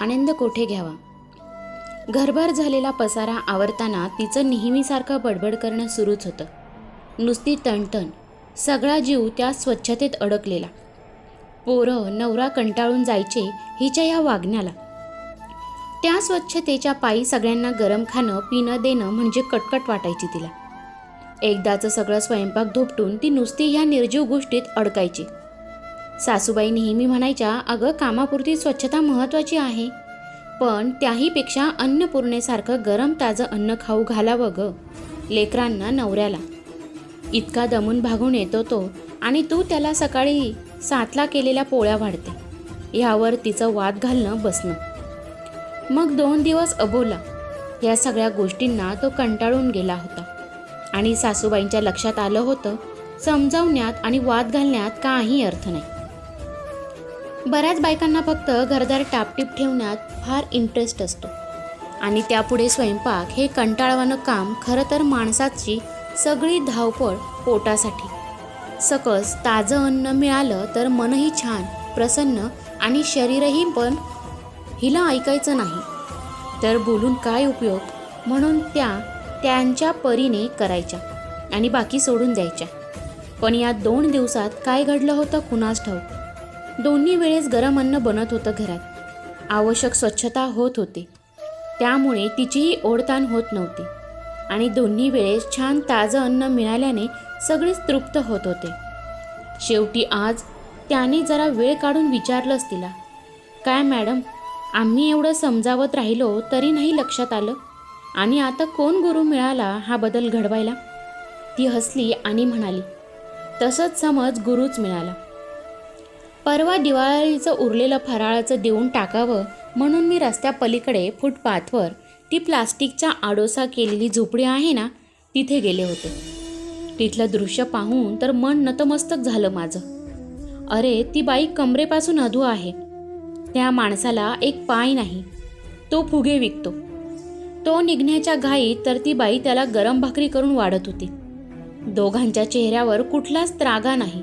आनंद कोठे घ्यावा. घरभर झालेला पसारा आवरताना तिचं नेहमीसारखं बडबड करणं सुरूच होतं. नुसती टणटण. सगळा जीव त्या स्वच्छतेत अडकलेला. पोरं नवरा कंटाळून जायचे हिच्या या वागण्याला. त्या स्वच्छतेच्या पायी सगळ्यांना गरम खाणं पिणं देणं म्हणजे कटकट वाटायची तिला. एकदाचं सगळं स्वयंपाक धोपटून ती नुसती ह्या निर्जीव गोष्टीत अडकायची. सासूबाई नेहमी म्हणायच्या, अगं कामापुरती स्वच्छता महत्त्वाची आहे, पण त्याहीपेक्षा अन्नपूर्णेसारखं गरम ताजं अन्न खाऊ घालावं ग लेकरांना नवऱ्याला. इतका दमून भागून येतो तो आणि तू त्याला सकाळी 7ला केलेल्या पोळ्या वाढते. ह्यावर तिचं वाद घालणं बसणं. मग 2 दिवस अबोला. या सगळ्या गोष्टींना तो कंटाळून गेला होता आणि सासूबाईंच्या लक्षात आलं होतं समजावण्यात आणि वाद घालण्यात काही अर्थ नाही. बऱ्याच बायकांना फक्त घरदार टापटीप ठेवण्यात फार इंटरेस्ट असतो आणि त्यापुढे स्वयंपाक हे कंटाळवाणं काम खरं तर माणसाची सगळी धावपळ पोटासाठी. सकस ताजं अन्न मिळालं तर मनही छान प्रसन्न आणि शरीरही, पण हिला ऐकायचं नाही तर बोलून काय उपयोग, म्हणून त्या त्यांच्या परीने करायच्या आणि बाकी सोडून द्यायच्या. पण या 2 दिवसात काय घडलं होतं कुणास ठाऊक. दोन्ही वेळेस गरम अन्न बनत होतं घरात. आवश्यक स्वच्छता होत होती, त्यामुळे तिचीही ओढताण होत नव्हती आणि दोन्ही वेळेस छान ताजं अन्न मिळाल्याने सगळेच तृप्त होत होते. शेवटी आज त्याने जरा वेळ काढून विचारलंच तिला, काय मॅडम, आम्ही एवढं समजावत राहिलो तरी नाही लक्षात आलं आणि आता कोण गुरु मिळाला हा बदल घडवायला. ती हसली आणि म्हणाली, तसंच समज गुरुच मिळाला. परवा दिवाळीचं उरलेलं फराळाचं देऊन टाकावं म्हणून मी रस्त्यापलीकडे फुटपाथवर ती प्लास्टिकचा आडोसा केलेली झोपडी आहे ना, तिथे गेले होते. तिथलं दृश्य पाहून तर मन नतमस्तक झालं माझं. अरे ती बाई कमरेपासून अधू आहे. त्या माणसाला एक पाय नाही, तो फुगे विकतो. तो निघण्याच्या घाईत तर ती बाई त्याला गरम भाकरी करून वाढत होती. दोघांच्या चेहऱ्यावर कुठलाच त्रागा नाही.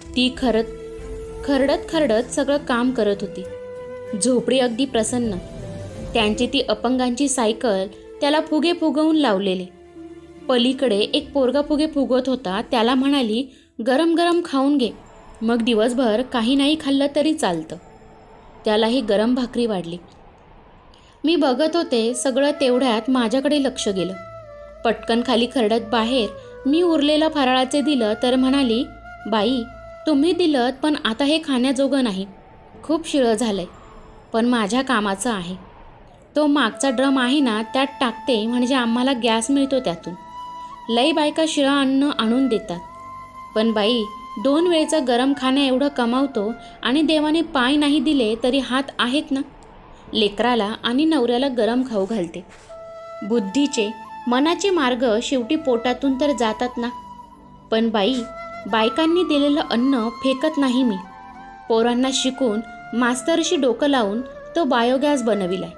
ती खरडत सगळं काम करत होती. झोपडी अगदी प्रसन्न. त्यांची ती अपंगांची सायकल, त्याला फुगे फुगवून लावलेले. पलीकडे एक पोरगा फुगे फुगवत होता. त्याला म्हणाली, गरम गरम खाऊन घे, मग दिवसभर काही नाही खाल्लं तरी चालतं. त्यालाही गरम भाकरी वाढली. मी बघत होते. सगळं तेवढ्यात माझ्याकडे लक्ष गेलं. पटकन खाली खरडत बाहेर मी उरलेलं फराळाचे दिलं तर म्हणाली, बाई तुम्ही दिलत पण आता हे खाण्याजोगं नाही, खूप शिळं झालंय, पण माझ्या कामाचं आहे. तो मागचा ड्रम आहे ना, त्यात टाकते म्हणजे आम्हाला गॅस मिळतो त्यातून. लई बायका शिळं अन्न आणून देतात, पण बाई 2 वेळचं गरम खाण्या एवढं कमावतो आणि देवाने पाय नाही दिले तरी हात आहेत ना. लेकराला आणि नवऱ्याला गरम खाऊ घालते. बुद्धीचे मनाचे मार्ग शेवटी पोटातून तर जातात ना. पण बायकांनी दिलेलं अन्न फेकत नाही मी. पोरांना शिकून मास्तरशी डोकं लावून तो बायोगॅस बनविलाय.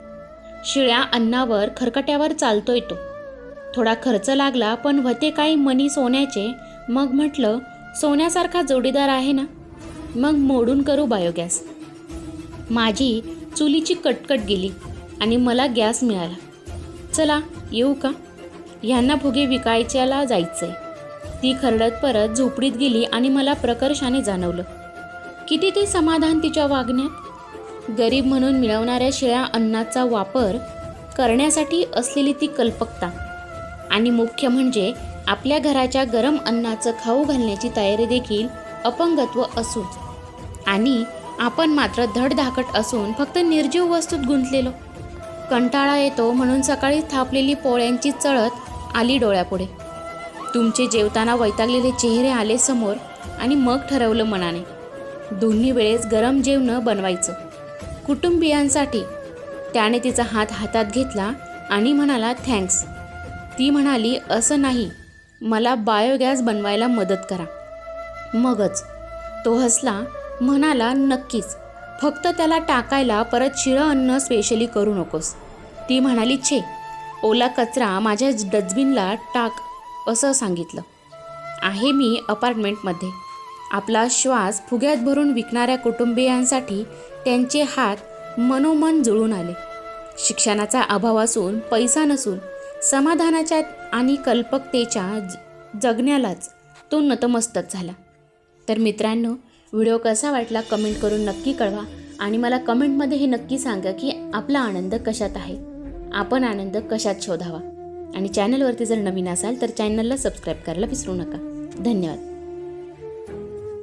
शिळ्या अन्नावर खरकट्यावर चालतोय तो. थोडा खर्च लागला पण होते काही मनी सोन्याचे. मग म्हटलं सोन्यासारखा जोडीदार आहे ना, मग मोडून करू बायोगॅस. माझी चुलीची कटकट गेली आणि मला गॅस मिळाला. चला येऊ का, ह्यांना फुगे विकायच्याला जायचंय. ती खरडत परत झोपडीत गेली आणि मला प्रकर्षाने जाणवलं किती ते समाधान तिच्या वागण्यात. गरीब म्हणून मिळवणाऱ्या शिळ्या अन्नाचा वापर करण्यासाठी असलेली ती कल्पकता आणि मुख्य म्हणजे आपल्या घराच्या गरम अन्नाचं खाऊ घालण्याची तयारी देखील अपंगत्व असून, आणि आपण मात्र धडधाकट असून फक्त निर्जीव वस्तूत गुंतलेलो. कंटाळा येतो म्हणून सकाळी थापलेली पोळ्यांची चळत आली डोळ्यापुढे. तुमचे जेवताना वैतागलेले चेहरे आले समोर आणि मग ठरवलं मनाने, दोन्ही वेळेस गरम जेवण बनवायचं कुटुंबियांसाठी. त्याने तिचा हात हातात घेतला आणि म्हणाला, थँक्स. ती म्हणाली, असं नाही, मला बायोगॅस बनवायला मदत करा मगच. तो हसला, म्हणाला, नक्कीच, फक्त त्याला टाकायला परत शिळं अन्न स्पेशली करू नकोस. ती म्हणाली, छे, ओला कचरा माझ्या डस्टबिनला टाक असं सांगितलं. आहे मी अपार्टमेंटमध्ये. आपला श्वास फुग्यात भरून विकणाऱ्या कुटुंबियांसाठी त्यांचे हात मनोमन जुळून आले. शिक्षणाचा अभाव असून, पैसा नसून, समाधानाच्या आणि कल्पकतेच्या जगण्यालाच तो नतमस्तक झाला. तर मित्रांनो, व्हिडिओ कसा वाटला कमेंट करून नक्की कळवा आणि मला कमेंटमध्ये हे नक्की सांगा की आपला आनंद कशात आहे, आपण आनंद कशात शोधावा. आणि चॅनलवरती जर नवीन असाल तर चॅनलला सबस्क्राईब करायला विसरू नका. धन्यवाद.